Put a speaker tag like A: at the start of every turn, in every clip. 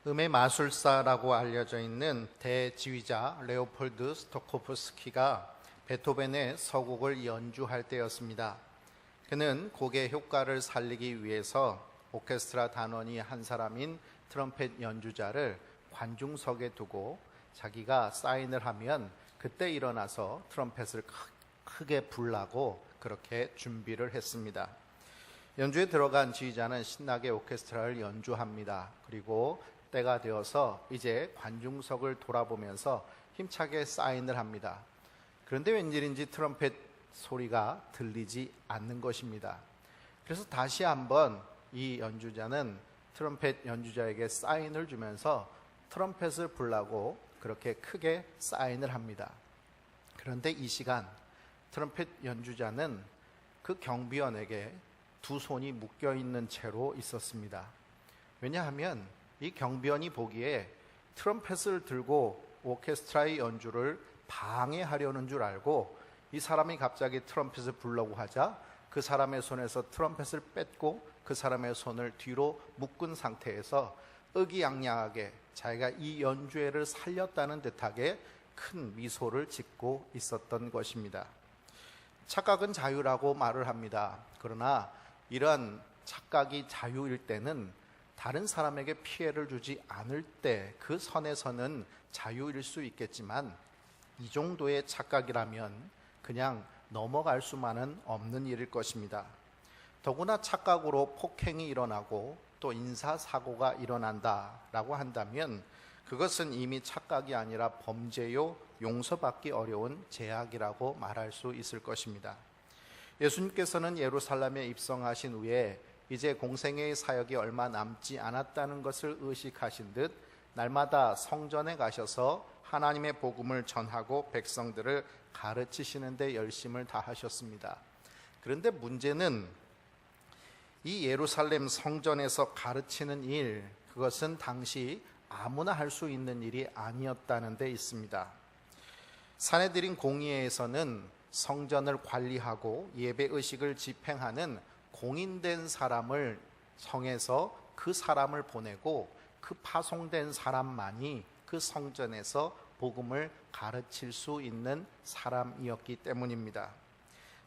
A: 음의 마술사라고 알려져 있는 대지휘자 레오폴드 스토코프스키가 베토벤의 서곡을 연주할 때였습니다. 그는 곡의 효과를 살리기 위해서 오케스트라 단원이 한 사람인 트럼펫 연주자를 관중석에 두고 자기가 사인을 하면 그때 일어나서 트럼펫을 크게 불라고 그렇게 준비를 했습니다. 연주에 들어간 지휘자는 신나게 오케스트라를 연주합니다. 그리고 때가 되어서 이제 관중석을 돌아보면서 힘차게 사인을 합니다. 그런데 웬일인지 트럼펫 소리가 들리지 않는 것입니다. 그래서 다시 한번 이 연주자는 트럼펫 연주자에게 사인을 주면서 트럼펫을 불라고 그렇게 크게 사인을 합니다. 그런데 이 시간 트럼펫 연주자는 그 경비원에게 두 손이 묶여 있는 채로 있었습니다. 왜냐하면 이 경비원이 보기에 트럼펫을 들고 오케스트라의 연주를 방해하려는 줄 알고 이 사람이 갑자기 트럼펫을 불려고 하자 그 사람의 손에서 트럼펫을 뺏고 그 사람의 손을 뒤로 묶은 상태에서 의기양양하게 자기가 이 연주회를 살렸다는 듯하게 큰 미소를 짓고 있었던 것입니다. 착각은 자유라고 말을 합니다. 그러나 이런 착각이 자유일 때는 다른 사람에게 피해를 주지 않을 때 그 선에서는 자유일 수 있겠지만 이 정도의 착각이라면 그냥 넘어갈 수만은 없는 일일 것입니다. 더구나 착각으로 폭행이 일어나고 또 인사사고가 일어난다라고 한다면 그것은 이미 착각이 아니라 범죄요 용서받기 어려운 죄악이라고 말할 수 있을 것입니다. 예수님께서는 예루살렘에 입성하신 후에 이제 공생애의 사역이 얼마 남지 않았다는 것을 의식하신 듯 날마다 성전에 가셔서 하나님의 복음을 전하고 백성들을 가르치시는 데 열심을 다하셨습니다. 그런데 문제는 이 예루살렘 성전에서 가르치는 일, 그것은 당시 아무나 할 수 있는 일이 아니었다는 데 있습니다. 사내들인 공의회에서는 성전을 관리하고 예배의식을 집행하는 공인된 사람을 정해서 그 사람을 보내고 그 파송된 사람만이 그 성전에서 복음을 가르칠 수 있는 사람이었기 때문입니다.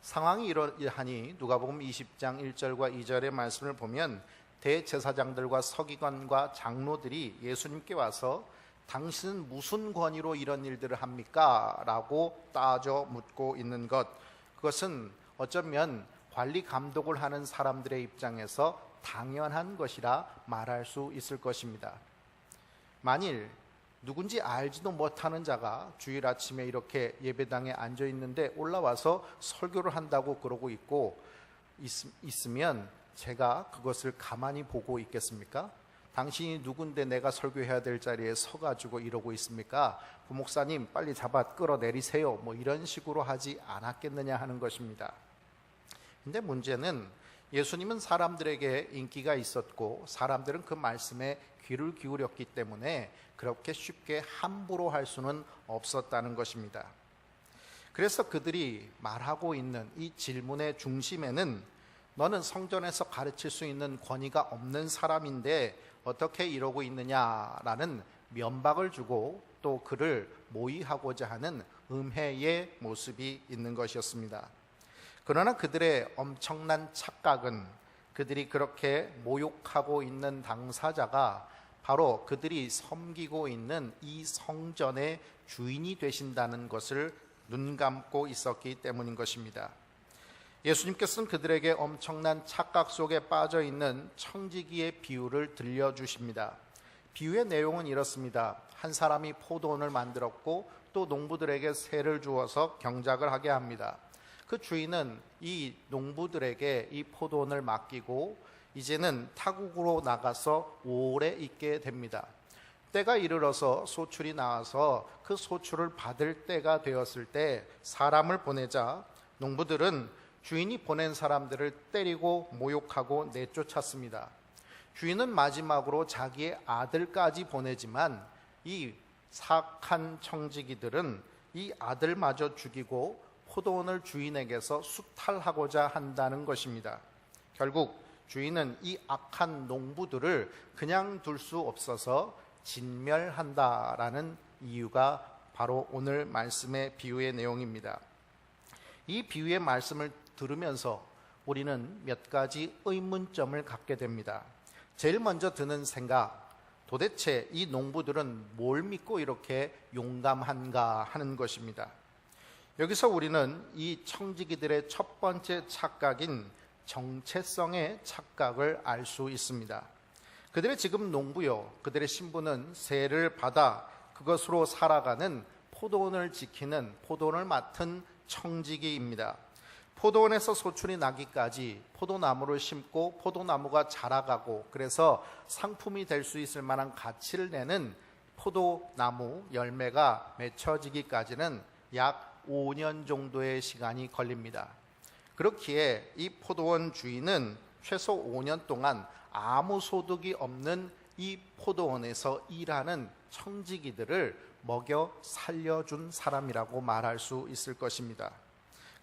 A: 상황이 이러하니 누가복음 20장 1절과 2절의 말씀을 보면 대제사장들과 서기관과 장로들이 예수님께 와서 당신은 무슨 권위로 이런 일들을 합니까? 라고 따져 묻고 있는 것, 그것은 어쩌면 관리 감독을 하는 사람들의 입장에서 당연한 것이라 말할 수 있을 것입니다. 만일 누군지 알지도 못하는 자가 주일 아침에 이렇게 예배당에 앉아 있는데 올라와서 설교를 한다고 그러고 있으면 제가 그것을 가만히 보고 있겠습니까? 당신이 누군데 내가 설교해야 될 자리에 서가지고 이러고 있습니까? 부목사님 빨리 잡아 끌어내리세요. 뭐 이런 식으로 하지 않았겠느냐 하는 것입니다. 근데 문제는 예수님은 사람들에게 인기가 있었고 사람들은 그 말씀에 귀를 기울였기 때문에 그렇게 쉽게 함부로 할 수는 없었다는 것입니다. 그래서 그들이 말하고 있는 이 질문의 중심에는 너는 성전에서 가르칠 수 있는 권위가 없는 사람인데 어떻게 이러고 있느냐라는 면박을 주고 또 그를 모의하고자 하는 음해의 모습이 있는 것이었습니다. 그러나 그들의 엄청난 착각은 그들이 그렇게 모욕하고 있는 당사자가 바로 그들이 섬기고 있는 이 성전의 주인이 되신다는 것을 눈감고 있었기 때문인 것입니다. 예수님께서는 그들에게 엄청난 착각 속에 빠져 있는 청지기의 비유를 들려주십니다. 비유의 내용은 이렇습니다. 한 사람이 포도원을 만들었고 또 농부들에게 세를 주어서 경작을 하게 합니다. 그 주인은 이 농부들에게 이 포도원을 맡기고 이제는 타국으로 나가서 오래 있게 됩니다. 때가 이르러서 소출이 나와서 그 소출을 받을 때가 되었을 때 사람을 보내자 농부들은 주인이 보낸 사람들을 때리고 모욕하고 내쫓았습니다. 주인은 마지막으로 자기의 아들까지 보내지만 이 사악한 청지기들은 이 아들마저 죽이고 포도원을 주인에게서 수탈하고자 한다는 것입니다. 결국 주인은 이 악한 농부들을 그냥 둘 수 없어서 진멸한다라는 이유가 바로 오늘 말씀의 비유의 내용입니다. 이 비유의 말씀을 들으면서 우리는 몇 가지 의문점을 갖게 됩니다. 제일 먼저 드는 생각, 도대체 이 농부들은 뭘 믿고 이렇게 용감한가 하는 것입니다. 여기서 우리는 이 청지기들의 첫 번째 착각인 정체성의 착각을 알 수 있습니다. 그들의 지금 농부요, 그들의 신분은 세를 받아 그것으로 살아가는 포도원을 지키는, 포도원을 맡은 청지기입니다. 포도원에서 소출이 나기까지 포도나무를 심고 포도나무가 자라가고 그래서 상품이 될 수 있을 만한 가치를 내는 포도나무 열매가 맺혀지기까지는 약 5년 정도의 시간이 걸립니다. 그렇기에 이 포도원 주인은 최소 5년 동안 아무 소득이 없는 이 포도원에서 일하는 청지기들을 먹여 살려준 사람이라고 말할 수 있을 것입니다.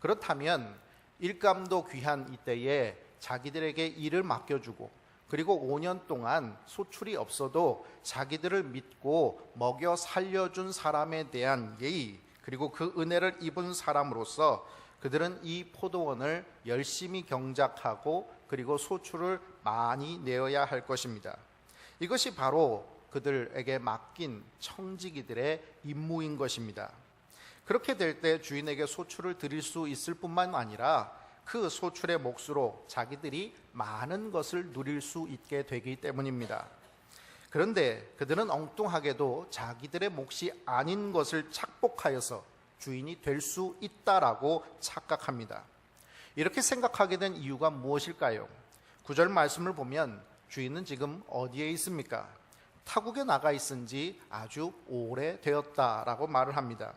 A: 그렇다면 일감도 귀한 이때에 자기들에게 일을 맡겨주고 그리고 5년 동안 소출이 없어도 자기들을 믿고 먹여 살려준 사람에 대한 예의, 그리고 그 은혜를 입은 사람으로서 그들은 이 포도원을 열심히 경작하고 그리고 소출을 많이 내어야 할 것입니다. 이것이 바로 그들에게 맡긴 청지기들의 임무인 것입니다. 그렇게 될 때 주인에게 소출을 드릴 수 있을 뿐만 아니라 그 소출의 몫으로 자기들이 많은 것을 누릴 수 있게 되기 때문입니다. 그런데 그들은 엉뚱하게도 자기들의 몫이 아닌 것을 착복하여서 주인이 될 수 있다라고 착각합니다. 이렇게 생각하게 된 이유가 무엇일까요? 9절 말씀을 보면 주인은 지금 어디에 있습니까? 타국에 나가 있은 지 아주 오래되었다라고 말을 합니다.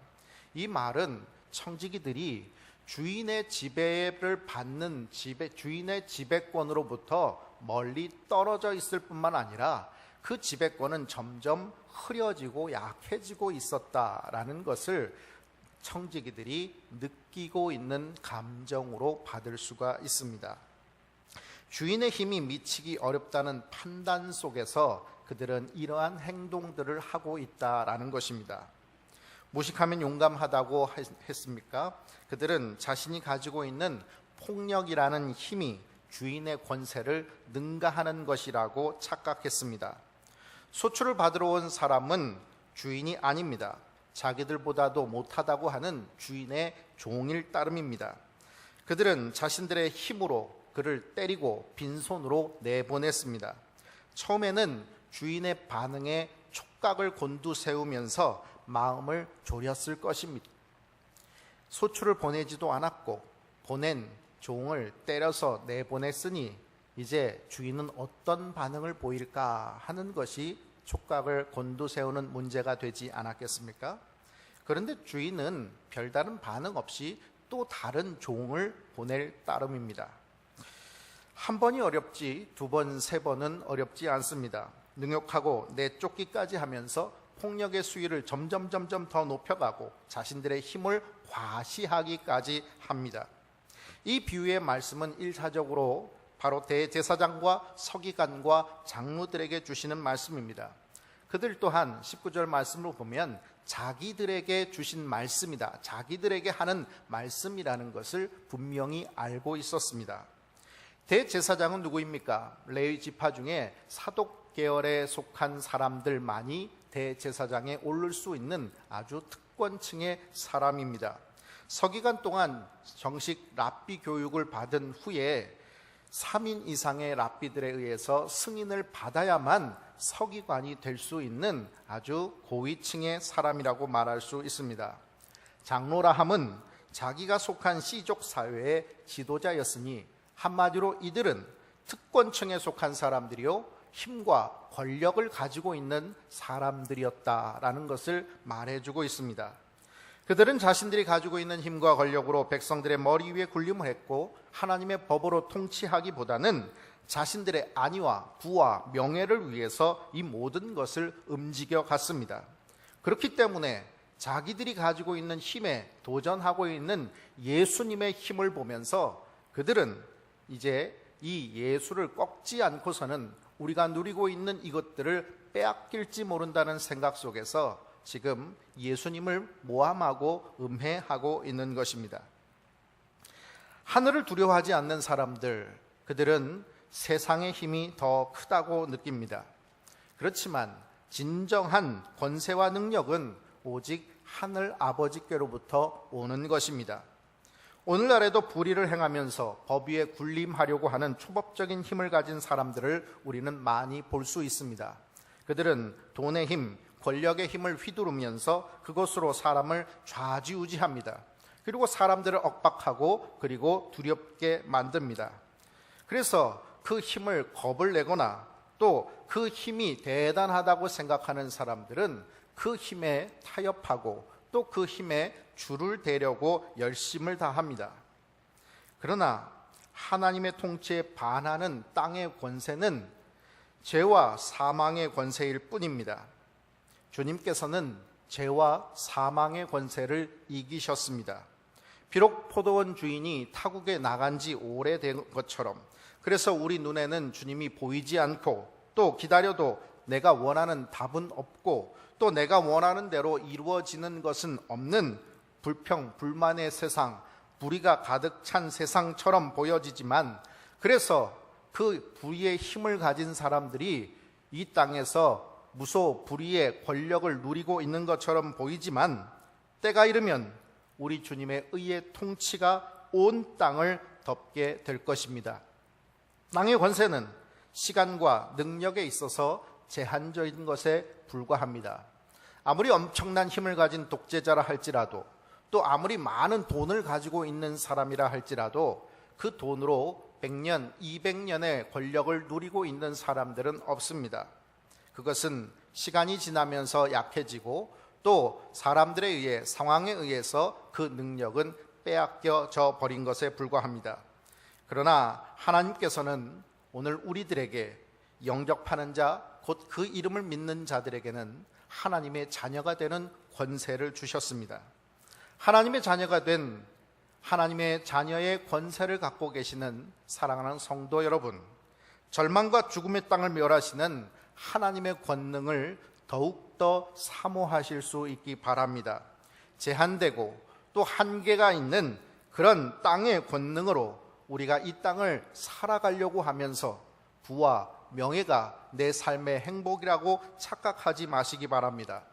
A: 이 말은 청지기들이 주인의 지배를 받는 주인의 지배권으로부터 멀리 떨어져 있을 뿐만 아니라 그 지배권은 점점 흐려지고 약해지고 있었다라는 것을 청지기들이 느끼고 있는 감정으로 받을 수가 있습니다. 주인의 힘이 미치기 어렵다는 판단 속에서 그들은 이러한 행동들을 하고 있다라는 것입니다. 무식하면 용감하다고 했습니까? 그들은 자신이 가지고 있는 폭력이라는 힘이 주인의 권세를 능가하는 것이라고 착각했습니다. 소출을 받으러 온 사람은 주인이 아닙니다. 자기들보다도 못하다고 하는 주인의 종일 따름입니다. 그들은 자신들의 힘으로 그를 때리고 빈손으로 내보냈습니다. 처음에는 주인의 반응에 촉각을 곤두세우면서 마음을 졸였을 것입니다. 소출을 보내지도 않았고 보낸 종을 때려서 내보냈으니 이제 주인은 어떤 반응을 보일까 하는 것이 촉각을 곤두세우는 문제가 되지 않았겠습니까? 그런데 주인은 별다른 반응 없이 또 다른 종을 보낼 따름입니다. 한 번이 어렵지 두 번, 세 번은 어렵지 않습니다. 능욕하고 내쫓기까지 하면서 폭력의 수위를 점점 더 높여가고 자신들의 힘을 과시하기까지 합니다. 이 비유의 말씀은 1차적으로 바로 대제사장과 서기관과 장로들에게 주시는 말씀입니다. 그들 또한 19절 말씀을 보면 자기들에게 주신 말씀이다, 자기들에게 하는 말씀이라는 것을 분명히 알고 있었습니다. 대제사장은 누구입니까? 레위 지파 중에 사독 계열에 속한 사람들만이 대제사장에 오를 수 있는 아주 특권층의 사람입니다. 서기관 동안 정식 랍비 교육을 받은 후에 3인 이상의 랍비들에 의해서 승인을 받아야만 서기관이 될 수 있는 아주 고위층의 사람이라고 말할 수 있습니다. 장로라 함은 자기가 속한 씨족 사회의 지도자였으니 한마디로 이들은 특권층에 속한 사람들이요 힘과 권력을 가지고 있는 사람들이었다라는 것을 말해주고 있습니다. 그들은 자신들이 가지고 있는 힘과 권력으로 백성들의 머리 위에 군림을 했고 하나님의 법으로 통치하기보다는 자신들의 안위와 부와 명예를 위해서 이 모든 것을 움직여 갔습니다. 그렇기 때문에 자기들이 가지고 있는 힘에 도전하고 있는 예수님의 힘을 보면서 그들은 이제 이 예수를 꺾지 않고서는 우리가 누리고 있는 이것들을 빼앗길지 모른다는 생각 속에서 지금 예수님을 모함하고 음해하고 있는 것입니다. 하늘을 두려워하지 않는 사람들, 그들은 세상의 힘이 더 크다고 느낍니다. 그렇지만 진정한 권세와 능력은 오직 하늘 아버지께로부터 오는 것입니다. 오늘날에도 불의를 행하면서 법 위에 군림하려고 하는 초법적인 힘을 가진 사람들을 우리는 많이 볼 수 있습니다. 그들은 돈의 힘, 권력의 힘을 휘두르면서 그것으로 사람을 좌지우지합니다. 그리고 사람들을 억박하고 그리고 두렵게 만듭니다. 그래서 그 힘을 겁을 내거나 또 그 힘이 대단하다고 생각하는 사람들은 그 힘에 타협하고 또 그 힘에 줄을 대려고 열심을 다합니다. 그러나 하나님의 통치에 반하는 땅의 권세는 죄와 사망의 권세일 뿐입니다. 주님께서는 죄와 사망의 권세를 이기셨습니다. 비록 포도원 주인이 타국에 나간 지 오래된 것처럼, 그래서 우리 눈에는 주님이 보이지 않고 또 기다려도 내가 원하는 답은 없고 또 내가 원하는 대로 이루어지는 것은 없는 불평, 불만의 세상, 불의가 가득 찬 세상처럼 보여지지만, 그래서 그 불의의 힘을 가진 사람들이 이 땅에서 무소 불의의 권력을 누리고 있는 것처럼 보이지만, 때가 이르면 우리 주님의 의의 통치가 온 땅을 덮게 될 것입니다. 땅의 권세는 시간과 능력에 있어서 제한적인 것에 불과합니다. 아무리 엄청난 힘을 가진 독재자라 할지라도, 또 아무리 많은 돈을 가지고 있는 사람이라 할지라도 그 돈으로 100년, 200년의 권력을 누리고 있는 사람들은 없습니다. 그것은 시간이 지나면서 약해지고 또 사람들에 의해, 상황에 의해서 그 능력은 빼앗겨져 버린 것에 불과합니다. 그러나 하나님께서는 오늘 우리들에게 영접하는 자, 곧 그 이름을 믿는 자들에게는 하나님의 자녀가 되는 권세를 주셨습니다. 하나님의 자녀가 된 하나님의 자녀의 권세를 갖고 계시는 사랑하는 성도 여러분, 절망과 죽음의 땅을 멸하시는 하나님의 권능을 더욱더 사모하실 수 있기 바랍니다. 제한되고 또 한계가 있는 그런 땅의 권능으로 우리가 이 땅을 살아가려고 하면서 부와 명예가 내 삶의 행복이라고 착각하지 마시기 바랍니다.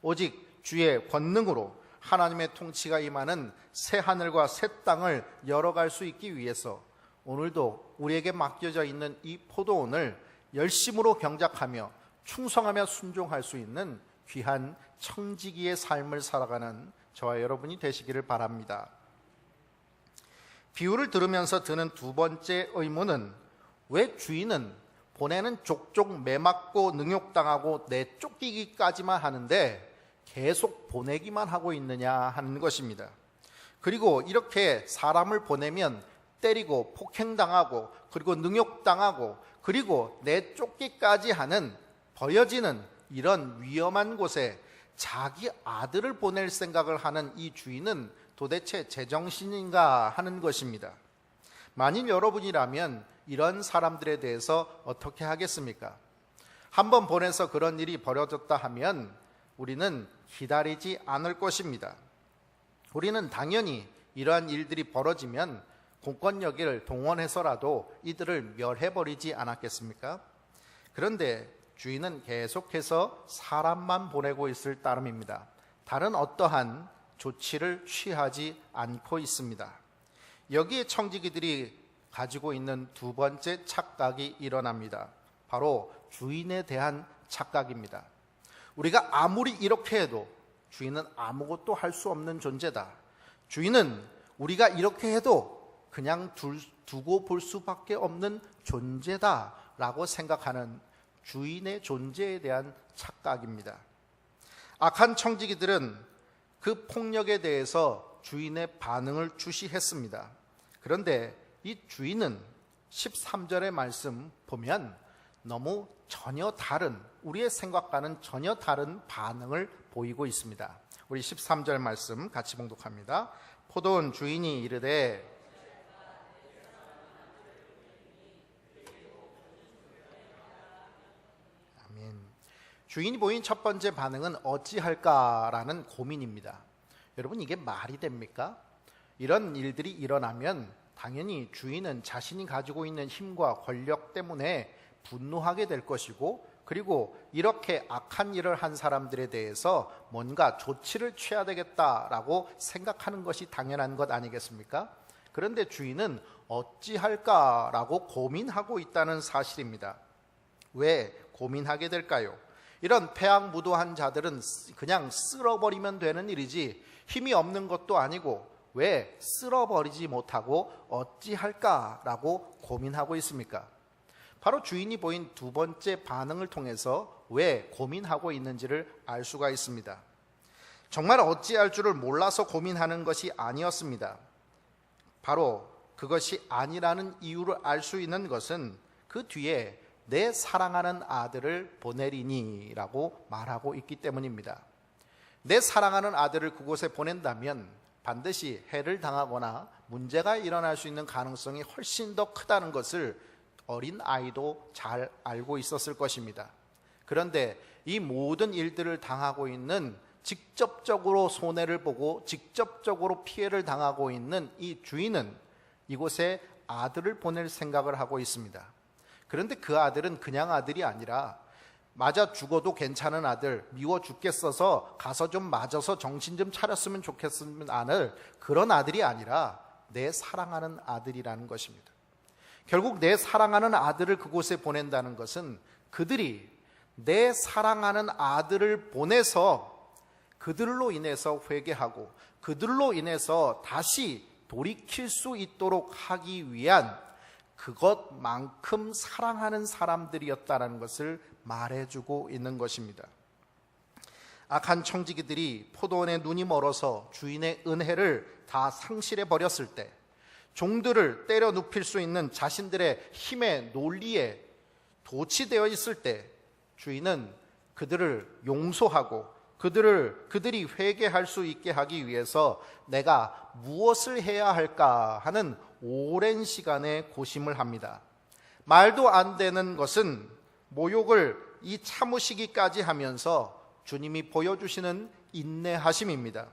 A: 오직 주의 권능으로 하나님의 통치가 임하는 새 하늘과 새 땅을 열어갈 수 있기 위해서 오늘도 우리에게 맡겨져 있는 이 포도원을 열심으로 경작하며 충성하며 순종할 수 있는 귀한 청지기의 삶을 살아가는 저와 여러분이 되시기를 바랍니다. 비유를 들으면서 드는 두 번째 의문은, 왜 주인은 보내는 족족 매맞고 능욕당하고 내쫓기기까지만 하는데 계속 보내기만 하고 있느냐 하는 것입니다. 그리고 이렇게 사람을 보내면 때리고 폭행당하고 그리고 능욕당하고 그리고 내쫓기까지 하는, 버려지는 이런 위험한 곳에 자기 아들을 보낼 생각을 하는 이 주인은 도대체 제정신인가 하는 것입니다. 만일 여러분이라면 이런 사람들에 대해서 어떻게 하겠습니까? 한번 보내서 그런 일이 벌어졌다 하면 우리는 기다리지 않을 것입니다. 우리는 당연히 이러한 일들이 벌어지면 공권력을 동원해서라도 이들을 멸해버리지 않았겠습니까? 그런데 주인은 계속해서 사람만 보내고 있을 따름입니다. 다른 어떠한 조치를 취하지 않고 있습니다. 여기에 청지기들이 가지고 있는 두 번째 착각이 일어납니다. 바로 주인에 대한 착각입니다. 우리가 아무리 이렇게 해도 주인은 아무것도 할 수 없는 존재다. 주인은 우리가 이렇게 해도 그냥 두고 볼 수밖에 없는 존재다라고 생각하는 주인의 존재에 대한 착각입니다. 악한 청지기들은 그 폭력에 대해서 주인의 반응을 주시했습니다. 그런데 이 주인은 13절의 말씀 보면 너무 전혀 다른, 우리의 생각과는 전혀 다른 반응을 보이고 있습니다. 우리 13절 말씀 같이 봉독합니다. 포도원 주인이 이르되 주인이 보인 첫 번째 반응은 어찌할까라는 고민입니다. 여러분, 이게 말이 됩니까? 이런 일들이 일어나면 당연히 주인은 자신이 가지고 있는 힘과 권력 때문에 분노하게 될 것이고, 그리고 이렇게 악한 일을 한 사람들에 대해서 뭔가 조치를 취해야 되겠다라고 생각하는 것이 당연한 것 아니겠습니까? 그런데 주인은 어찌할까라고 고민하고 있다는 사실입니다. 왜 고민하게 될까요? 이런 패악무도한 자들은 그냥 쓸어버리면 되는 일이지 힘이 없는 것도 아니고 왜 쓸어버리지 못하고 어찌할까라고 고민하고 있습니까? 바로 주인이 보인 두 번째 반응을 통해서 왜 고민하고 있는지를 알 수가 있습니다. 정말 어찌할 줄을 몰라서 고민하는 것이 아니었습니다. 바로 그것이 아니라는 이유를 알 수 있는 것은 그 뒤에 내 사랑하는 아들을 보내리니라고 말하고 있기 때문입니다. 내 사랑하는 아들을 그곳에 보낸다면 반드시 해를 당하거나 문제가 일어날 수 있는 가능성이 훨씬 더 크다는 것을 어린 아이도 잘 알고 있었을 것입니다. 그런데 이 모든 일들을 당하고 있는, 직접적으로 손해를 보고 직접적으로 피해를 당하고 있는 이 주인은 이곳에 아들을 보낼 생각을 하고 있습니다. 그런데 그 아들은 그냥 아들이 아니라 맞아 죽어도 괜찮은 아들, 미워 죽겠어서 가서 좀 맞아서 정신 좀 차렸으면 좋겠으면 하는 그런 아들이 아니라 내 사랑하는 아들이라는 것입니다. 결국 내 사랑하는 아들을 그곳에 보낸다는 것은 그들이 내 사랑하는 아들을 보내서 그들로 인해서 회개하고 그들로 인해서 다시 돌이킬 수 있도록 하기 위한 그것만큼 사랑하는 사람들이었다는 것을 말해주고 있는 것입니다. 악한 청지기들이 포도원에 눈이 멀어서 주인의 은혜를 다 상실해 버렸을 때, 종들을 때려 눕힐 수 있는 자신들의 힘의 논리에 도취되어 있을 때 주인은 그들을 용서하고 그들이 회개할 수 있게 하기 위해서 내가 무엇을 해야 할까 하는 오랜 시간의 고심을 합니다. 말도 안 되는 것은 모욕을 이 참으시기까지 하면서 주님이 보여주시는 인내하심입니다.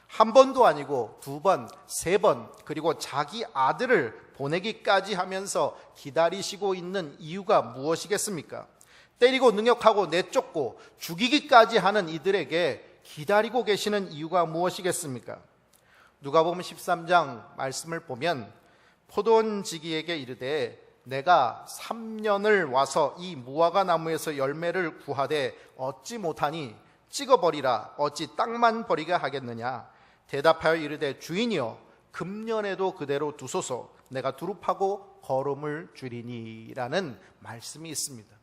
A: 한 번도 아니고 두 번, 세 번, 그리고 자기 아들을 보내기까지 하면서 기다리시고 있는 이유가 무엇이겠습니까? 때리고 능욕하고 내쫓고 죽이기까지 하는 이들에게 기다리고 계시는 이유가 무엇이겠습니까? 누가복음 13장 말씀을 보면 포도원 지기에게 이르되 내가 3년을 와서 이 무화과 나무에서 열매를 구하되 얻지 못하니 찍어버리라, 어찌 땅만 버리게 하겠느냐? 대답하여 이르되 주인이여 금년에도 그대로 두소서, 내가 두릅하고 거름을 주리니라는 말씀이 있습니다.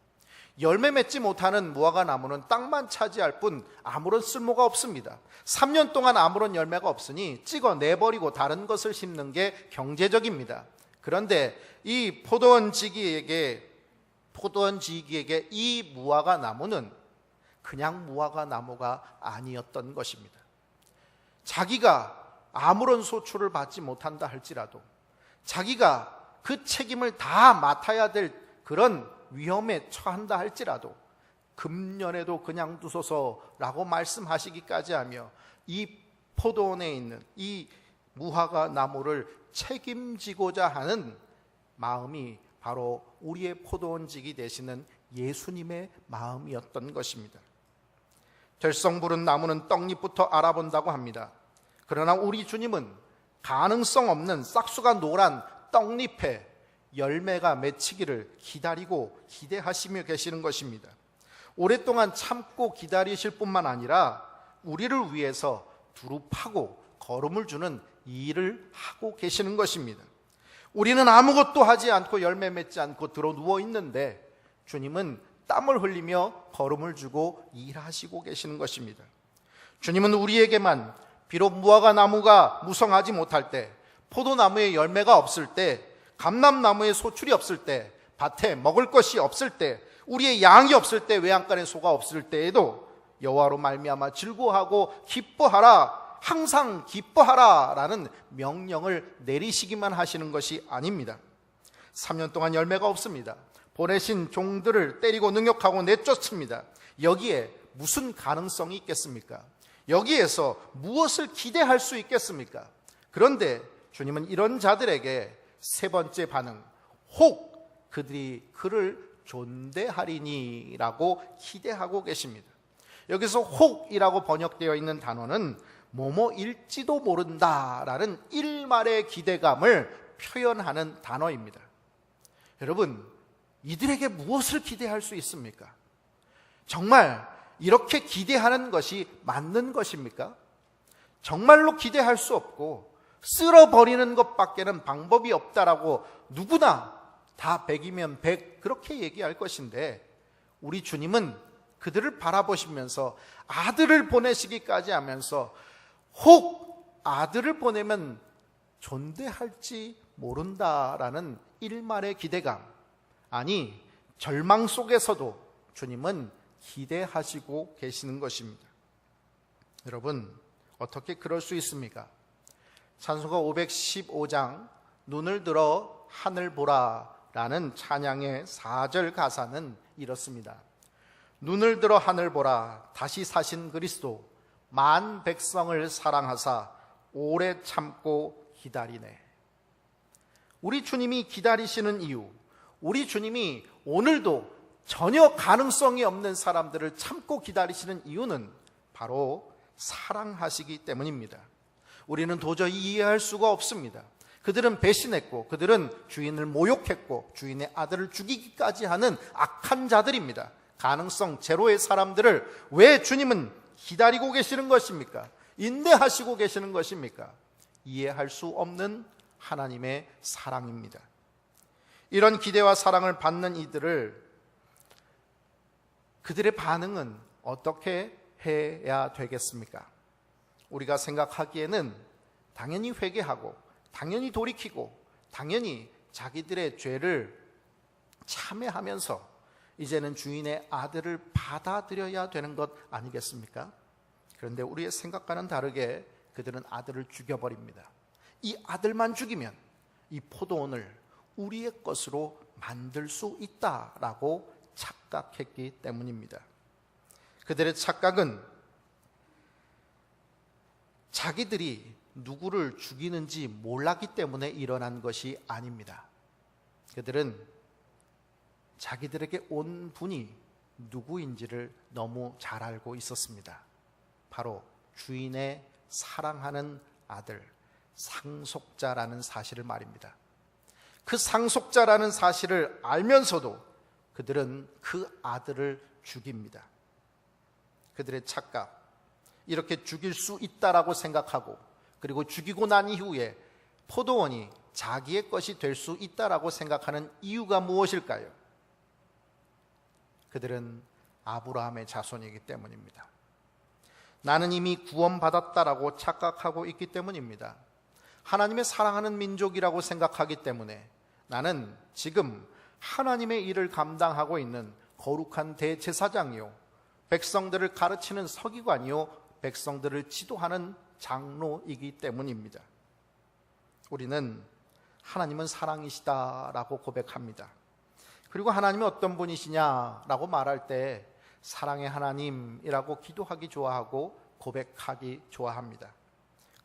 A: 열매 맺지 못하는 무화과 나무는 땅만 차지할 뿐 아무런 쓸모가 없습니다. 3년 동안 아무런 열매가 없으니 찍어내버리고 다른 것을 심는 게 경제적입니다. 그런데 이 포도원 지기에게 이 무화과 나무는 그냥 무화과 나무가 아니었던 것입니다. 자기가 아무런 소출을 받지 못한다 할지라도, 자기가 그 책임을 다 맡아야 될 그런 위험에 처한다 할지라도 금년에도 그냥 두소서라고 말씀하시기까지 하며 이 포도원에 있는 이 무화과 나무를 책임지고자 하는 마음이 바로 우리의 포도원직이 되시는 예수님의 마음이었던 것입니다. 들성 부른 나무는 떡잎부터 알아본다고 합니다. 그러나 우리 주님은 가능성 없는 싹수가 노란 떡잎에 열매가 맺히기를 기다리고 기대하시며 계시는 것입니다. 오랫동안 참고 기다리실 뿐만 아니라 우리를 위해서 두릅하고 거름을 주는 일을 하고 계시는 것입니다. 우리는 아무것도 하지 않고 열매 맺지 않고 들어 누워 있는데 주님은 땀을 흘리며 거름을 주고 일하시고 계시는 것입니다. 주님은 우리에게만 비록 무화과 나무가 무성하지 못할 때, 포도나무에 열매가 없을 때, 감람나무에 소출이 없을 때, 밭에 먹을 것이 없을 때, 우리의 양이 없을 때, 외양간에 소가 없을 때에도 여호와로 말미암아 즐거워하고 기뻐하라, 항상 기뻐하라 라는 명령을 내리시기만 하시는 것이 아닙니다. 3년 동안 열매가 없습니다. 보내신 종들을 때리고 능욕하고 내쫓습니다. 여기에 무슨 가능성이 있겠습니까? 여기에서 무엇을 기대할 수 있겠습니까? 그런데 주님은 이런 자들에게 세 번째 반응, 혹 그들이 그를 존대하리니 라고 기대하고 계십니다. 여기서 혹이라고 번역되어 있는 단어는 뭐뭐일지도 모른다라는 일말의 기대감을 표현하는 단어입니다. 여러분, 이들에게 무엇을 기대할 수 있습니까? 정말 이렇게 기대하는 것이 맞는 것입니까? 정말로 기대할 수 없고 쓸어버리는 것밖에는 방법이 없다라고 누구나 다 100이면 100 그렇게 얘기할 것인데, 우리 주님은 그들을 바라보시면서 아들을 보내시기까지 하면서 혹 아들을 보내면 존대할지 모른다라는 일말의 기대감, 아니 절망 속에서도 주님은 기대하시고 계시는 것입니다. 여러분, 어떻게 그럴 수 있습니까? 찬송가 515장 눈을 들어 하늘 보라 라는 찬양의 4절 가사는 이렇습니다. 눈을 들어 하늘 보라, 다시 사신 그리스도, 만 백성을 사랑하사 오래 참고 기다리네. 우리 주님이 기다리시는 이유, 우리 주님이 오늘도 전혀 가능성이 없는 사람들을 참고 기다리시는 이유는 바로 사랑하시기 때문입니다. 우리는 도저히 이해할 수가 없습니다. 그들은 배신했고, 그들은 주인을 모욕했고, 주인의 아들을 죽이기까지 하는 악한 자들입니다. 가능성 제로의 사람들을 왜 주님은 기다리고 계시는 것입니까? 인내하시고 계시는 것입니까? 이해할 수 없는 하나님의 사랑입니다. 이런 기대와 사랑을 받는 이들을, 그들의 반응은 어떻게 해야 되겠습니까? 우리가 생각하기에는 당연히 회개하고, 당연히 돌이키고, 당연히 자기들의 죄를 참회하면서 이제는 주인의 아들을 받아들여야 되는 것 아니겠습니까? 그런데 우리의 생각과는 다르게 그들은 아들을 죽여버립니다. 이 아들만 죽이면 이 포도원을 우리의 것으로 만들 수 있다라고 착각했기 때문입니다. 그들의 착각은 자기들이 누구를 죽이는지 몰랐기 때문에 일어난 것이 아닙니다. 그들은 자기들에게 온 분이 누구인지를 너무 잘 알고 있었습니다. 바로 주인의 사랑하는 아들, 상속자라는 사실을 말입니다. 그 상속자라는 사실을 알면서도 그들은 그 아들을 죽입니다. 그들의 착각, 이렇게 죽일 수 있다라고 생각하고, 그리고 죽이고 난 이후에 포도원이 자기의 것이 될 수 있다라고 생각하는 이유가 무엇일까요? 그들은 아브라함의 자손이기 때문입니다. 나는 이미 구원받았다라고 착각하고 있기 때문입니다. 하나님의 사랑하는 민족이라고 생각하기 때문에 나는 지금 하나님의 일을 감당하고 있는 거룩한 대제사장이요, 백성들을 가르치는 서기관이요, 백성들을 지도하는 장로이기 때문입니다. 우리는 하나님은 사랑이시다라고 고백합니다. 그리고 하나님이 어떤 분이시냐라고 말할 때 사랑의 하나님이라고 기도하기 좋아하고 고백하기 좋아합니다.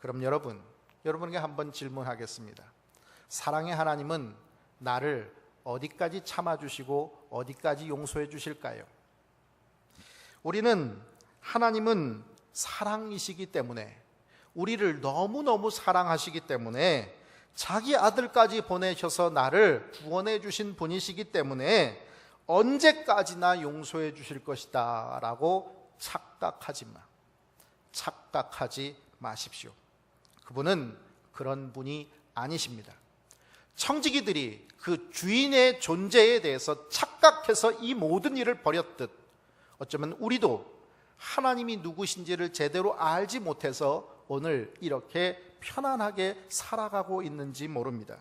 A: 그럼 여러분에게 한번 질문하겠습니다. 사랑의 하나님은 나를 어디까지 참아주시고 어디까지 용서해 주실까요? 우리는 하나님은 사랑이시기 때문에, 우리를 너무너무 사랑하시기 때문에 자기 아들까지 보내셔서 나를 구원해 주신 분이시기 때문에 언제까지나 용서해 주실 것이다 라고 착각하지 마십시오. 그분은 그런 분이 아니십니다. 청지기들이 그 주인의 존재에 대해서 착각해서 이 모든 일을 벌였듯, 어쩌면 우리도 하나님이 누구신지를 제대로 알지 못해서 오늘 이렇게 편안하게 살아가고 있는지 모릅니다.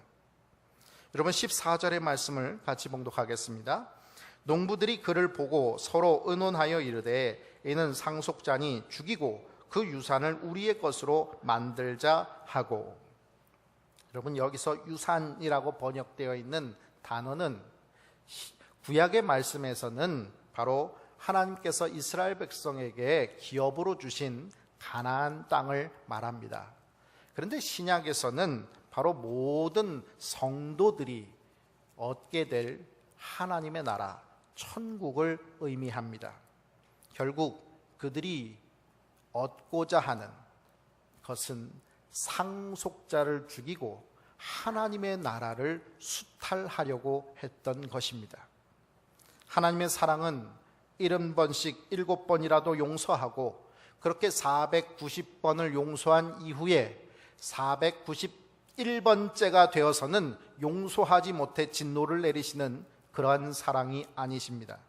A: 여러분, 14절의 말씀을 같이 봉독하겠습니다. 농부들이 그를 보고 서로 의논하여 이르되 이는 상속자니 죽이고 그 유산을 우리의 것으로 만들자 하고. 여러분, 여기서 유산이라고 번역되어 있는 단어는 구약의 말씀에서는 바로 하나님께서 이스라엘 백성에게 기업으로 주신 가나안 땅을 말합니다. 그런데 신약에서는 바로 모든 성도들이 얻게 될 하나님의 나라, 천국을 의미합니다. 결국 그들이 얻고자 하는 것은 상속자를 죽이고 하나님의 나라를 수탈하려고 했던 것입니다. 하나님의 사랑은 70번씩 7번이라도 용서하고 그렇게 490번을 용서한 이후에 491번째가 되어서는 용서하지 못해 진노를 내리시는 그러한 사랑이 아니십니다.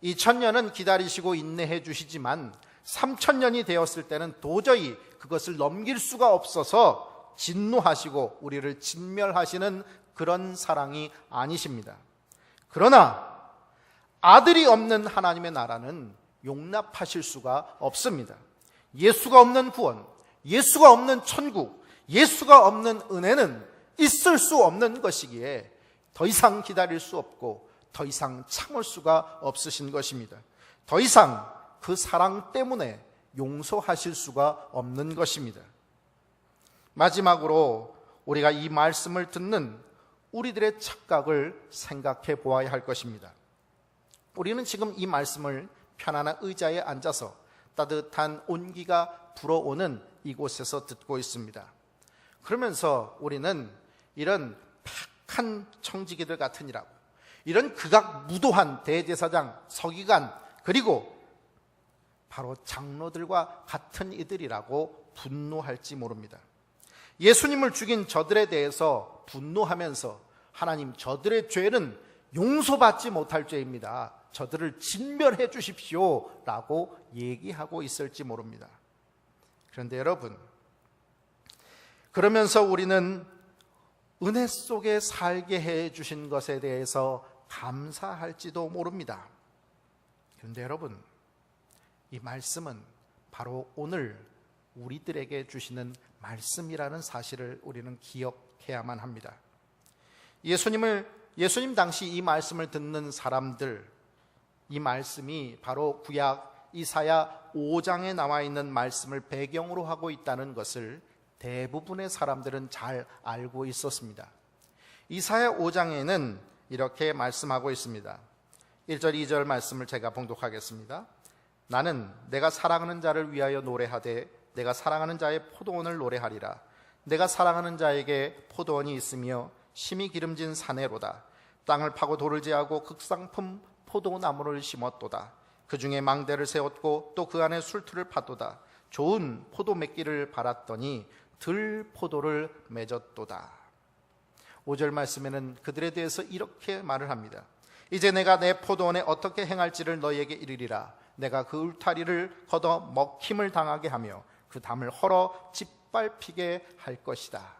A: 2000년은 기다리시고 인내해 주시지만 3000년이 되었을 때는 도저히 그것을 넘길 수가 없어서 진노하시고 우리를 진멸하시는 그런 사랑이 아니십니다. 그러나 아들이 없는 하나님의 나라는 용납하실 수가 없습니다. 예수가 없는 구원, 예수가 없는 천국, 예수가 없는 은혜는 있을 수 없는 것이기에 더 이상 기다릴 수 없고 더 이상 참을 수가 없으신 것입니다. 더 이상 그 사랑 때문에 용서하실 수가 없는 것입니다. 마지막으로 우리가 이 말씀을 듣는 우리들의 착각을 생각해 보아야 할 것입니다. 우리는 지금 이 말씀을 편안한 의자에 앉아서 따뜻한 온기가 불어오는 이곳에서 듣고 있습니다. 그러면서 우리는 이런 팍한 청지기들 같으니라고, 이런 극악무도한 대제사장, 서기관, 그리고 바로 장로들과 같은 이들이라고 분노할지 모릅니다. 예수님을 죽인 저들에 대해서 분노하면서 하나님, 저들의 죄는 용서받지 못할 죄입니다. 저들을 진멸해 주십시오 라고 얘기하고 있을지 모릅니다. 그런데 여러분, 그러면서 우리는 은혜 속에 살게 해 주신 것에 대해서 감사할지도 모릅니다. 그런데 여러분, 이 말씀은 바로 오늘 우리들에게 주시는 말씀이라는 사실을 우리는 기억해야만 합니다. 예수님 당시 이 말씀을 듣는 사람들, 이 말씀이 바로 구약 이사야 5장에 나와 있는 말씀을 배경으로 하고 있다는 것을 대부분의 사람들은 잘 알고 있었습니다. 이사야 5장에는 이렇게 말씀하고 있습니다. 1절 2절 말씀을 제가 봉독하겠습니다. 나는 내가 사랑하는 자를 위하여 노래하되 내가 사랑하는 자의 포도원을 노래하리라. 내가 사랑하는 자에게 포도원이 있으며 심히 기름진 사내로다. 땅을 파고 돌을 제하고 극상품 포도나무를 심었도다. 그 중에 망대를 세웠고 또 그 안에 술투를 팠도다. 좋은 포도 맺기를 바랐더니 들 포도를 맺었도다. 5절 말씀에는 그들에 대해서 이렇게 말을 합니다. 이제 내가 내 포도원에 어떻게 행할지를 너희에게 이르리라. 내가 그 울타리를 걷어 먹힘을 당하게 하며 그 담을 헐어 짓밟히게 할 것이다.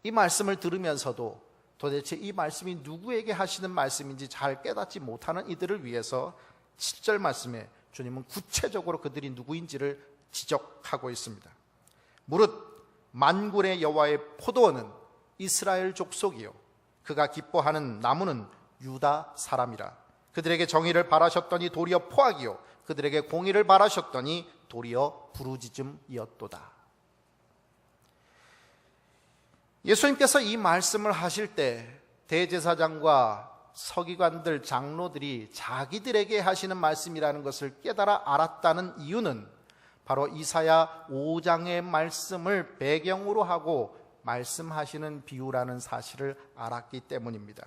A: 이 말씀을 들으면서도 도대체 이 말씀이 누구에게 하시는 말씀인지 잘 깨닫지 못하는 이들을 위해서 7절 말씀에 주님은 구체적으로 그들이 누구인지를 지적하고 있습니다. 무릇 만군의 여호와의 포도원은 이스라엘 족속이요 그가 기뻐하는 나무는 유다 사람이라. 그들에게 정의를 바라셨더니 도리어 포악이요 그들에게 공의를 바라셨더니 도리어 부르짖음이었도다. 예수님께서 이 말씀을 하실 때 대제사장과 서기관들, 장로들이 자기들에게 하시는 말씀이라는 것을 깨달아 알았다는 이유는 바로 이사야 5장의 말씀을 배경으로 하고 말씀하시는 비유라는 사실을 알았기 때문입니다.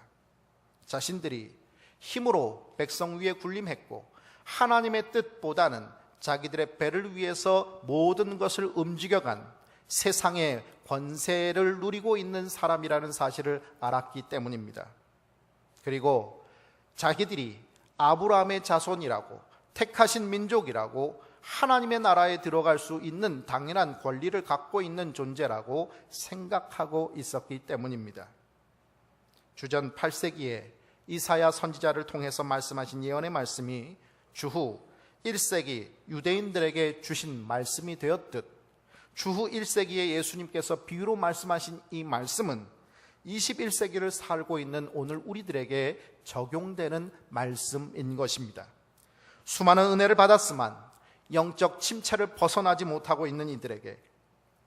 A: 자신들이 힘으로 백성 위에 군림했고 하나님의 뜻보다는 자기들의 배를 위해서 모든 것을 움직여간 세상의 권세를 누리고 있는 사람이라는 사실을 알았기 때문입니다. 그리고 자기들이 아브라함의 자손이라고, 택하신 민족이라고, 하나님의 나라에 들어갈 수 있는 당연한 권리를 갖고 있는 존재라고 생각하고 있었기 때문입니다. 주전 8세기에 이사야 선지자를 통해서 말씀하신 예언의 말씀이 주후 1세기 유대인들에게 주신 말씀이 되었듯 주후 1세기에 예수님께서 비유로 말씀하신 이 말씀은 21세기를 살고 있는 오늘 우리들에게 적용되는 말씀인 것입니다. 수많은 은혜를 받았지만 영적 침체를 벗어나지 못하고 있는 이들에게,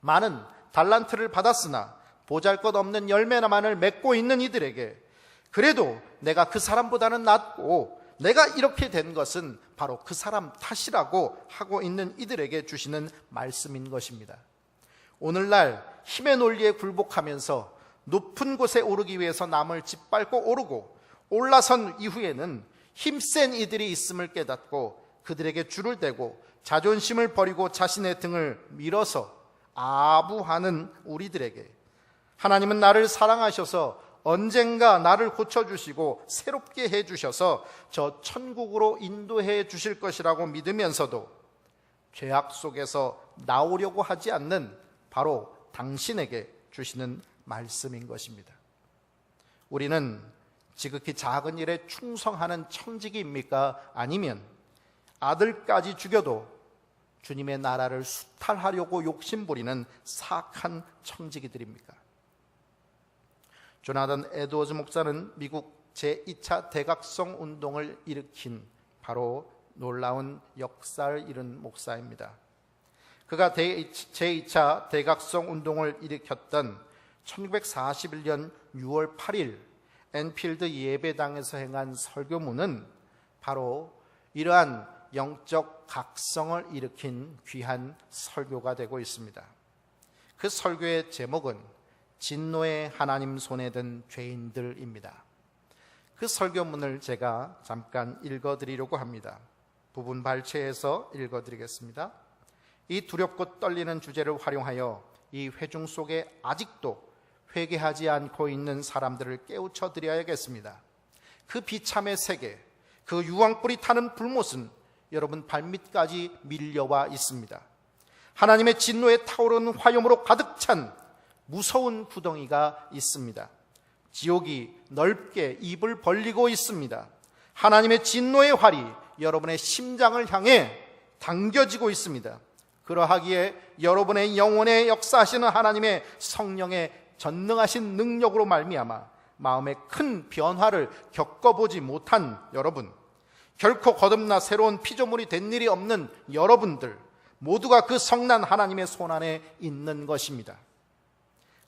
A: 많은 달란트를 받았으나 보잘것없는 열매만을 맺고 있는 이들에게, 그래도 내가 그 사람보다는 낫고 내가 이렇게 된 것은 바로 그 사람 탓이라고 하고 있는 이들에게 주시는 말씀인 것입니다. 오늘날 힘의 논리에 굴복하면서 높은 곳에 오르기 위해서 남을 짓밟고 오르고 올라선 이후에는 힘센 이들이 있음을 깨닫고 그들에게 줄을 대고 자존심을 버리고 자신의 등을 밀어서 아부하는 우리들에게, 하나님은 나를 사랑하셔서 언젠가 나를 고쳐주시고 새롭게 해주셔서 저 천국으로 인도해 주실 것이라고 믿으면서도 죄악 속에서 나오려고 하지 않는 바로 당신에게 주시는 말씀인 것입니다. 우리는 지극히 작은 일에 충성하는 청지기입니까? 아니면 아들까지 죽여도 주님의 나라를 수탈하려고 욕심부리는 사악한 청지기들입니까? 조나단 에드워즈 목사는 미국 제2차 대각성 운동을 일으킨 바로 놀라운 역사를 이룬 목사입니다. 그가 제2차 대각성 운동을 일으켰던 1941년 6월 8일 엔필드 예배당에서 행한 설교문은 바로 이러한 영적 각성을 일으킨 귀한 설교가 되고 있습니다. 그 설교의 제목은 진노의 하나님 손에 든 죄인들입니다. 그 설교문을 제가 잠깐 읽어드리려고 합니다. 부분 발췌해서 읽어드리겠습니다. 이 두렵고 떨리는 주제를 활용하여 이 회중 속에 아직도 회개하지 않고 있는 사람들을 깨우쳐 드려야겠습니다. 그 비참의 세계, 그 유황불이 타는 불못은 여러분 발밑까지 밀려와 있습니다. 하나님의 진노에 타오르는 화염으로 가득 찬 무서운 구덩이가 있습니다. 지옥이 넓게 입을 벌리고 있습니다. 하나님의 진노의 활이 여러분의 심장을 향해 당겨지고 있습니다. 그러하기에 여러분의 영혼에 역사하시는 하나님의 성령의 전능하신 능력으로 말미암아 마음에 큰 변화를 겪어보지 못한 여러분, 결코 거듭나 새로운 피조물이 된 일이 없는 여러분들 모두가 그 성난 하나님의 손안에 있는 것입니다.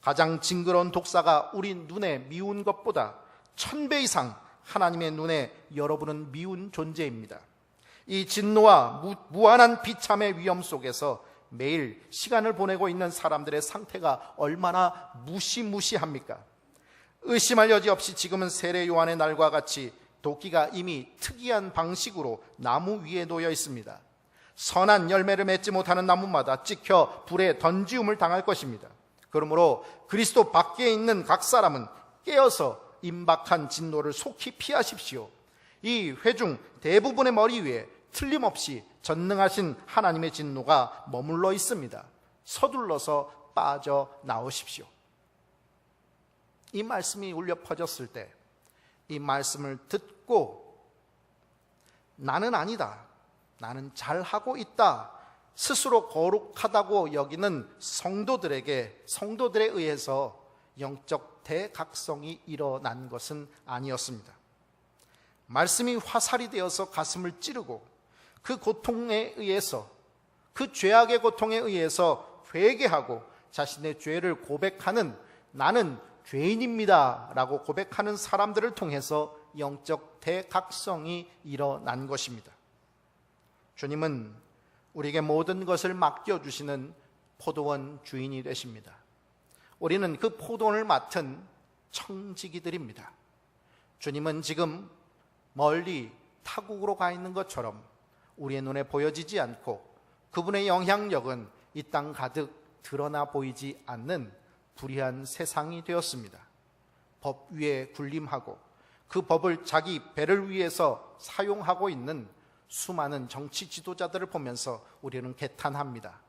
A: 가장 징그러운 독사가 우리 눈에 미운 것보다 1000배 이상 하나님의 눈에 여러분은 미운 존재입니다. 이 진노와 무한한 비참의 위험 속에서 매일 시간을 보내고 있는 사람들의 상태가 얼마나 무시무시합니까? 의심할 여지 없이 지금은 세례 요한의 날과 같이 도끼가 이미 특이한 방식으로 나무 위에 놓여 있습니다. 선한 열매를 맺지 못하는 나무마다 찍혀 불에 던지움을 당할 것입니다. 그러므로 그리스도 밖에 있는 각 사람은 깨어서 임박한 진노를 속히 피하십시오. 이 회중 대부분의 머리 위에 틀림없이 전능하신 하나님의 진노가 머물러 있습니다. 서둘러서 빠져나오십시오. 이 말씀이 울려 퍼졌을 때 이 말씀을 듣고 나는 아니다, 나는 잘하고 있다, 스스로 거룩하다고 여기는 성도들에 의해서 영적 대각성이 일어난 것은 아니었습니다. 말씀이 화살이 되어서 가슴을 찌르고 그 고통에 의해서, 그 죄악의 고통에 의해서 회개하고 자신의 죄를 고백하는, 나는 죄인입니다 라고 고백하는 사람들을 통해서 영적 대각성이 일어난 것입니다. 주님은 우리에게 모든 것을 맡겨주시는 포도원 주인이 되십니다. 우리는 그 포도원을 맡은 청지기들입니다. 주님은 지금 멀리 타국으로 가 있는 것처럼 우리의 눈에 보여지지 않고 그분의 영향력은 이 땅 가득 드러나 보이지 않는 불의한 세상이 되었습니다. 법 위에 군림하고 그 법을 자기 배를 위해서 사용하고 있는 수많은 정치 지도자들을 보면서 우리는 개탄합니다.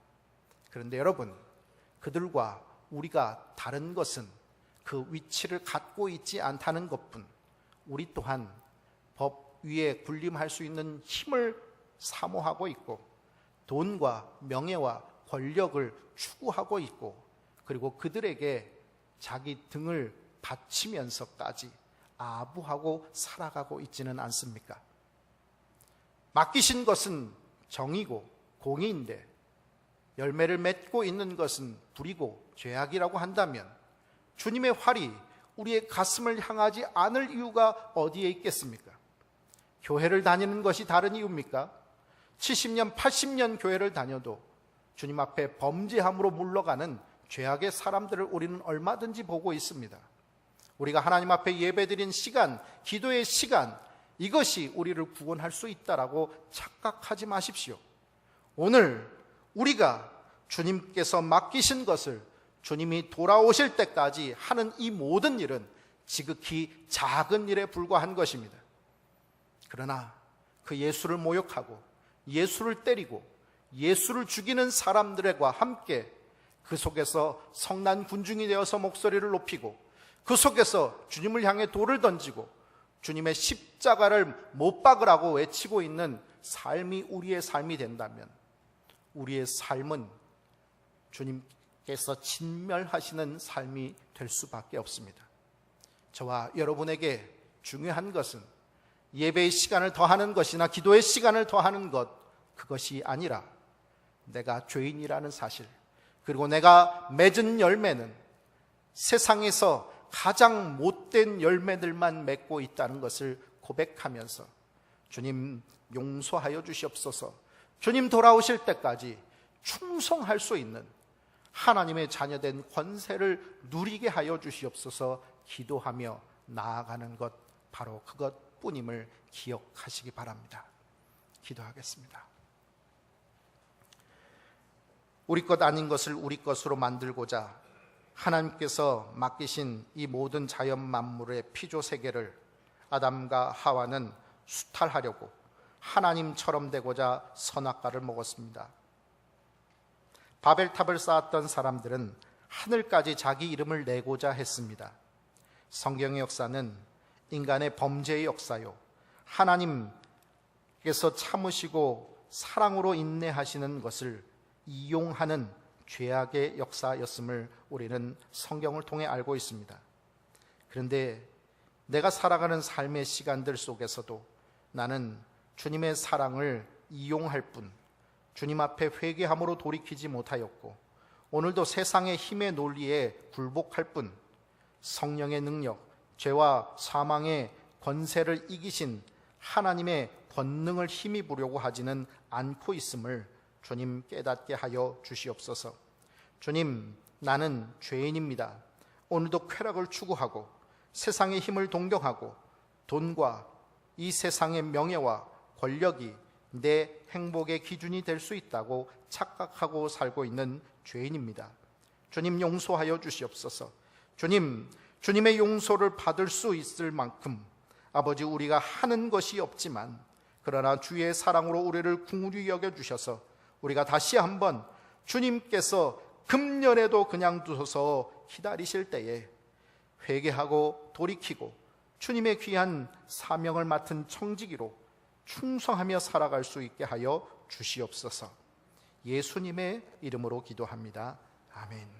A: 그런데 여러분, 그들과 우리가 다른 것은 그 위치를 갖고 있지 않다는 것뿐, 우리 또한 법 위에 군림할 수 있는 힘을 사모하고 있고 돈과 명예와 권력을 추구하고 있고, 그리고 그들에게 자기 등을 바치면서까지 아부하고 살아가고 있지는 않습니까? 맡기신 것은 정이고 공의인데 열매를 맺고 있는 것은 불이고 죄악이라고 한다면 주님의 활이 우리의 가슴을 향하지 않을 이유가 어디에 있겠습니까? 교회를 다니는 것이 다른 이유입니까? 70년, 80년 교회를 다녀도 주님 앞에 범죄함으로 물러가는 죄악의 사람들을 우리는 얼마든지 보고 있습니다. 우리가 하나님 앞에 예배드린 시간, 기도의 시간, 이것이 우리를 구원할 수 있다라고 착각하지 마십시오. 오늘 우리가 주님께서 맡기신 것을 주님이 돌아오실 때까지 하는 이 모든 일은 지극히 작은 일에 불과한 것입니다. 그러나 그 예수를 모욕하고 예수를 때리고 예수를 죽이는 사람들과 함께 그 속에서 성난 군중이 되어서 목소리를 높이고 그 속에서 주님을 향해 돌을 던지고 주님의 십자가를 못 박으라고 외치고 있는 삶이 우리의 삶이 된다면 우리의 삶은 주님께서 진멸하시는 삶이 될 수밖에 없습니다. 저와 여러분에게 중요한 것은 예배의 시간을 더하는 것이나 기도의 시간을 더하는 것, 그것이 아니라 내가 죄인이라는 사실, 그리고 내가 맺은 열매는 세상에서 가장 못된 열매들만 맺고 있다는 것을 고백하면서 주님 용서하여 주시옵소서, 주님 돌아오실 때까지 충성할 수 있는 하나님의 자녀된 권세를 누리게 하여 주시옵소서 기도하며 나아가는 것, 바로 그것뿐임을 기억하시기 바랍니다. 기도하겠습니다. 우리 것 아닌 것을 우리 것으로 만들고자 하나님께서 맡기신 이 모든 자연 만물의 피조 세계를 아담과 하와는 수탈하려고 하나님처럼 되고자 선악과를 먹었습니다. 바벨탑을 쌓았던 사람들은 하늘까지 자기 이름을 내고자 했습니다. 성경의 역사는 인간의 범죄의 역사요, 하나님께서 참으시고 사랑으로 인내하시는 것을 이용하는 죄악의 역사였음을 우리는 성경을 통해 알고 있습니다. 그런데 내가 살아가는 삶의 시간들 속에서도 나는 주님의 사랑을 이용할 뿐 주님 앞에 회개함으로 돌이키지 못하였고, 오늘도 세상의 힘의 논리에 굴복할 뿐 성령의 능력, 죄와 사망의 권세를 이기신 하나님의 권능을 힘입으려고 하지는 않고 있음을 주님 깨닫게 하여 주시옵소서. 주님, 나는 죄인입니다. 오늘도 쾌락을 추구하고 세상의 힘을 동경하고 돈과 이 세상의 명예와 권력이 내 행복의 기준이 될 수 있다고 착각하고 살고 있는 죄인입니다. 주님 용서하여 주시옵소서. 주님, 주님의 용서를 받을 수 있을 만큼 아버지, 우리가 하는 것이 없지만 그러나 주의 사랑으로 우리를 긍휼히 여겨주셔서 우리가 다시 한번 주님께서 금년에도 그냥 두셔서 기다리실 때에 회개하고 돌이키고 주님의 귀한 사명을 맡은 청지기로 충성하며 살아갈 수 있게 하여 주시옵소서. 예수님의 이름으로 기도합니다. 아멘.